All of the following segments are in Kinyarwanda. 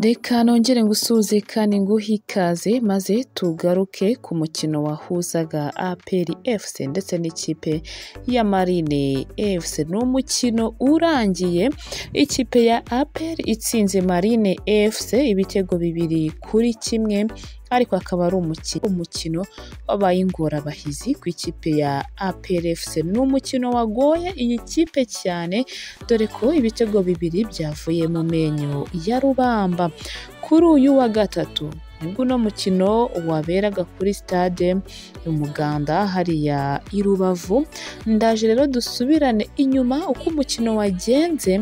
Reka nongere ngusuhuze kandi nguhe ikaze maze tugaruke ku mukino wahuzaga APR FC ndetse n'ikipe ya Marine FC. Ni umukino urangiye ikipe ya APR itsinze Marine FC ibitego 2-1, ariko akaba ari umukino wabaye ingorabahizi ku ikipe ya APR FC. Ni umukino wagoye iyi kipe cyane, dore ko ibitego 2 byavuye mu menyo ya rubamba. Kuri uyu wa gatatu nibwo uno mukino waberaga kuri stade Umuganda hariya i Rubavu. Ndaje rero dusubirane inyuma uko umukino wagenze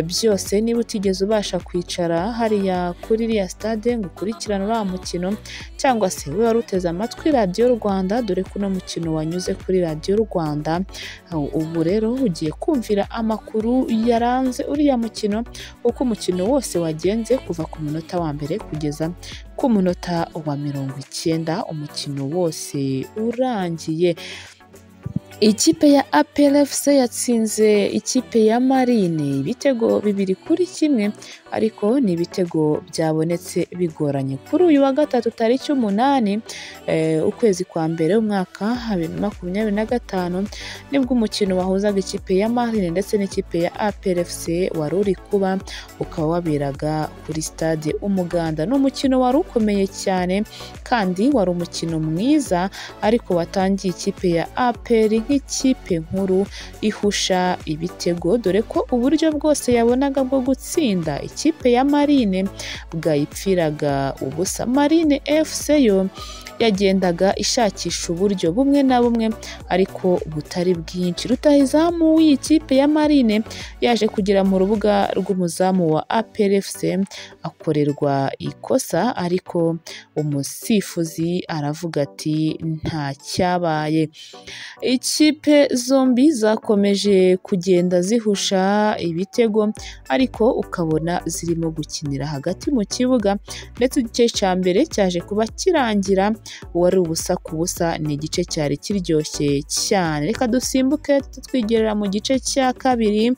byose, niba utigeze ubasha kwicara hariya kuri iriya stade ngo ukurikirane uriya mukino, cyangwa se we wari uteze amatwi Radio Rwanda, dore ko uno mukino wanyuze kuri Radio Rwanda. Ubu rero ugiye kumvira amakuru yaranze uriya mukino, uko umukino wose wagenze kuva ku munota wa mbere kugeza ku munota wa 90 umukino wose urangiye. Ikipe ya APR FC yatsinze ikipe ya Marine ibitego 2-1, ariko ni ibitego byabonetse bigoranye. Kuri uyu wa gatatu tariki 8 ukwezi kwa mbere umwaka 2025 nibwo umukino wahuzaga ikipe ya Marine ndetse n'ikipe ya APR FC wari uri kuba, ukaba waberaga kuri stade Umuganda. Ni umukino wari ukomeye cyane kandi wari umukino mwiza, ariko watangiye ikipe ya APR nk'ikipe nkuru ihusha ibitego, dore ko uburyo bwose yabonaga bwo gutsinda ikipe ya Marine bwayipfiraga ubusa. Marine FC yo yagendaga ishakisha uburyo bumwe na bumwe, ariko butari bwinshi. Rutahizamu w'iyi kipe ya Marine yaje kugera mu rubuga rw'umuzamu wa APR FC akorerwa ikosa, ariko umusifuzi aravuga ati nta cyabaye. Ikipe zombi zakomeje kugenda zihusha ibitego, ariko ukabona zirimo gukinira hagati mu kibuga, ndetse igice cya mbere cyaje kuba kirangira wari ubusa ku busa. Ni igice cyari kiryoshye cyane. Reka dusimbuke twigerera mu gice cya kabiri,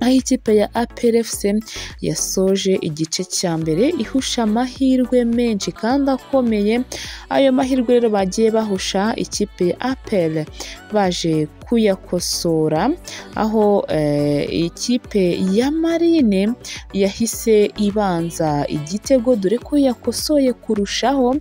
aho ikipe ya APR FC yasoje igice cya mbere ihusha amahirwe menshi kandi akomeye. Ayo mahirwe rero bagiye bahusha ikipe ya APR baje kuyakosora, aho ikipe ya Marine yahise ibanza igitego, dore ko yakosoye kurushaho.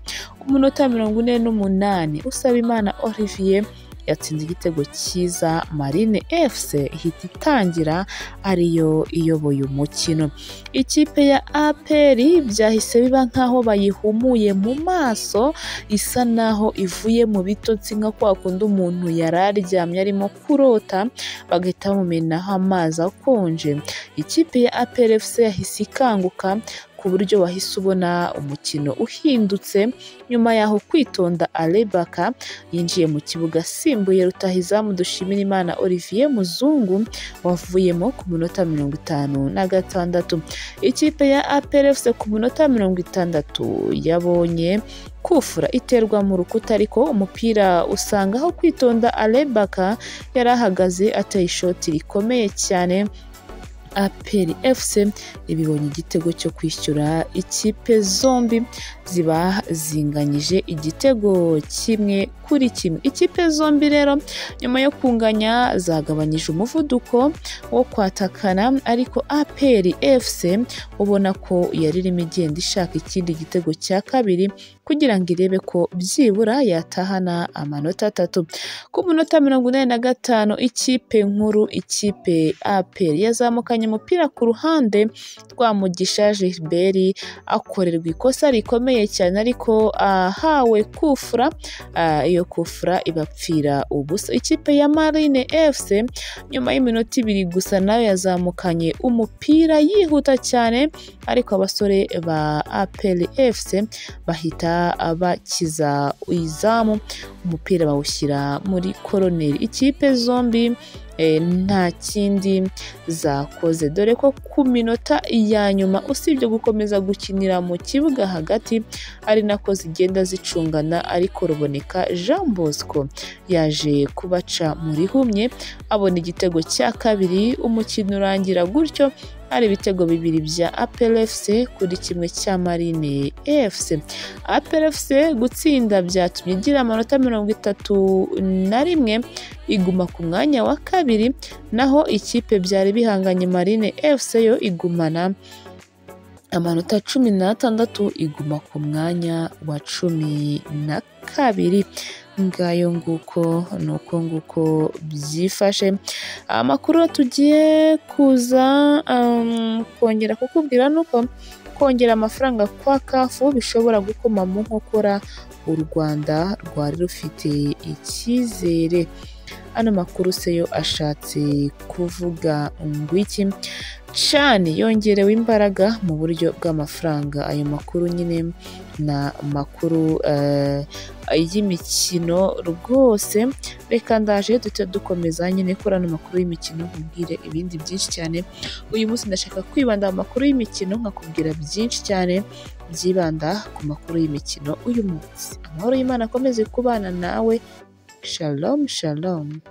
Umunota 48 Usabimana Olivier yatsinze igitego cyiza, Marine FC ihita itangira ariyo iyoboye umukino. Ikipe ya APR byahise biba nkaho bayihumuye mu maso, isa naho ivuye mu bitotsi, nka kwa kundi umuntu yararyamye arimo kurota bagahita bamumenaho amazi akonje. Ikipe ya APR FC yahise ikanguka ku buryo wahise ubona umukino uhindutse nyuma yaho Kwitonda Alebaka yinjiye mu kibuga asimbuye rutahizamu Dushimirimana Olivier Muzungu wavuyemo ku munota 56. Ikipe ya APR FC ku munota 60 yabonye kufura iterwa mu rukuta, ariko umupira usanga aho Kwitonda Alebaka yarahagaze ateye ishoti rikomeye cyane. APR FC ibibonye igitego cyo kwishyura, ikipe zombi ziba zinganyije igitego 1-1. Ikipe zombi rero nyuma yo kunganya zagabanyije umuvuduko wo kwatakana, ariko APR FC ubona ko yari irimo igenda ishaka ikindi gitego cya kabiri kugira ngo irebe ko byibura yatahana amanota 3. Ku munota 85 ikipe nkuru, ikipe APR yazamukanye umupira ku ruhande rwa Mugisha Gilbert akorerwa ikosa rikomeye cyane, ariko ahawe kufura. Iyo kufura ibapfira ubusa. Ikipe ya Marine FC nyuma y'iminota 2 gusa nayo yazamukanye umupira yihuta cyane, ariko abasore ba APR FC bahita bakiza izamu, umupira bawushyira muri koroneri. Ikipe zombi nta kindi zakoze, dore ko ku minota ya nyuma usibye gukomeza gukinira mu kibuga hagati ari nako zigenda zicungana, ariko Ruboneka Jean Bosco yaje kubaca muri humye abona igitego cya kabiri. Umukino urangira gutyo hari ibitego bibiri bya APR FC kuri kimwe cya Marine FC. APR FC gutsinda byatumye igira amanota 31 iguma ku mwanya wa kabiri, naho ikipe byari bihanganye Marine FC yo igumana amanota 16 iguma ku mwanya wa 12. Ngayo nguko byifashe. Amakuru tugiye kuza kongera kukubwira nuko kongera amafaranga kwa CAF bishobora gukoma mu nkokora u Rwanda rwari rufite icyizere. Ano makuru se yo ashatse kuvuga ngwiki cyane yongerewe imbaraga mu buryo bw'amafaranga. Ayo makuru nyine na makuru y'imikino rwose. Reka ndaje dukomeza nyine kurana amakuru y'imikino nkubwire ibindi byinshi cyane. Uyu munsi ndashaka kwibanda mu makuru y'imikino nkakubwira byinshi cyane byibanda ku makuru y'imikino uyu munsi. Amahoro y'Imana akomeze kubana nawe. Shalom shalom.